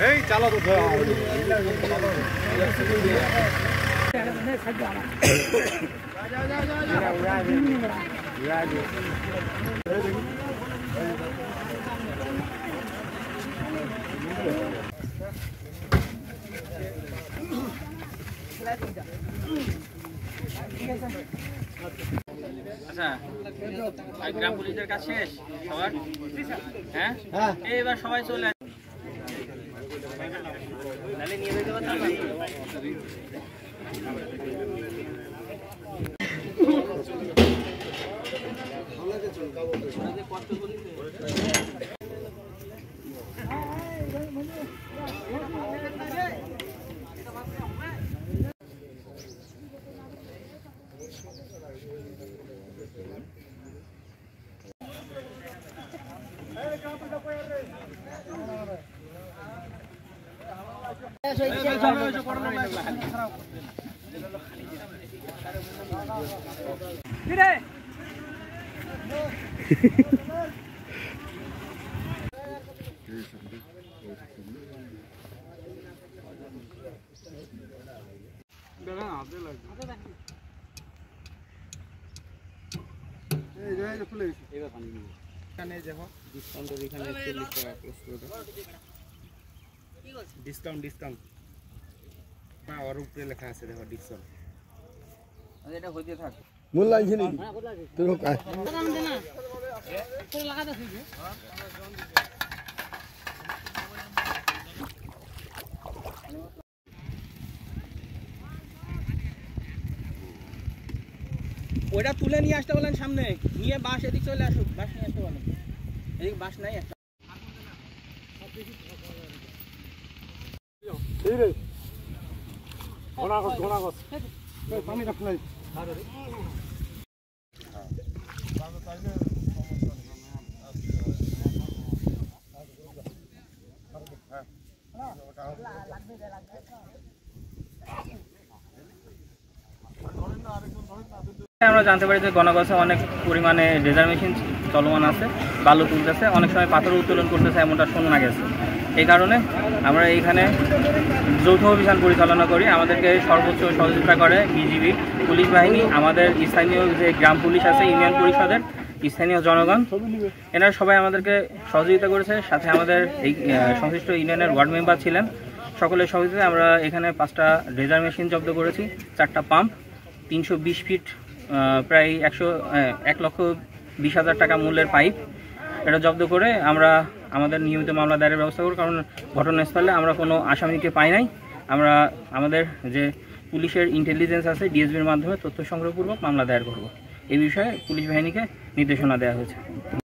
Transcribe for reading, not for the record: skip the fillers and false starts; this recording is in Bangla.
এই চালা তো আচ্ছা, গ্রাম পুলিশের কাজ শেষ সবার? হ্যাঁ, এবার সবাই চলে তাহলে নিয়ে যেতে পারতাম না। ডিসকাউন্ট না ওর উপরে লেখা আছে দেখো ডিসকাউন্ট। এটা হইতে থাক মূল লাগছে নাকি তুই কাজ ওইটা তুলে নিয়ে আসতে বলেন, সামনে নিয়ে বাস এদিক চলে আসুক, বাস নিয়ে আসতে বলেন। এদিক বাস নাই একটা। পানি রাখ নাই আমরা জানতে পারি যে গণগছে অনেক পরিমাণে ড্রেজার মেশিন চলমান আছে, বালু তুলতেছে, অনেক সময় পাথর উত্তোলন করতেছে, এমনটা শোনা গেছে। এই কারণে আমরা এইখানে যৌথ অভিযান পরিচালনা করি। আমাদেরকে সর্বোচ্চ সহযোগিতা করে বিজিবি, পুলিশ বাহিনী, আমাদের স্থানীয় যে গ্রাম পুলিশ আছে, ইউনিয়ন পরিষদের স্থানীয় জনগণ, এনারা সবাই আমাদেরকে সহযোগিতা করেছে। সাথে আমাদের এই সংশ্লিষ্ট ইউনিয়নের ওয়ার্ড মেম্বার ছিলেন। সকলের সহযোগিতায় আমরা এখানে 5টা ড্রেজার মেশিন জব্দ করেছি, 4টা পাম্প, 320 ফিট প্রায় 1,20,000 টাকা মূল্যের পাইপ, এটা জব্দ করে আমরা আমাদের নিয়মিত মামলা দায়েরের ব্যবস্থা করব। কারণ ঘটনাস্থলে আমরা কোনো আসামিকে পাই নাই। আমরা আমাদের যে পুলিশের ইন্টেলিজেন্স আছে, ডিএসবির মাধ্যমে তথ্য সংগ্রহপূর্বক মামলা দায়ের করব। এই বিষয়ে পুলিশ বাহিনীকে নির্দেশনা দেওয়া হয়েছে।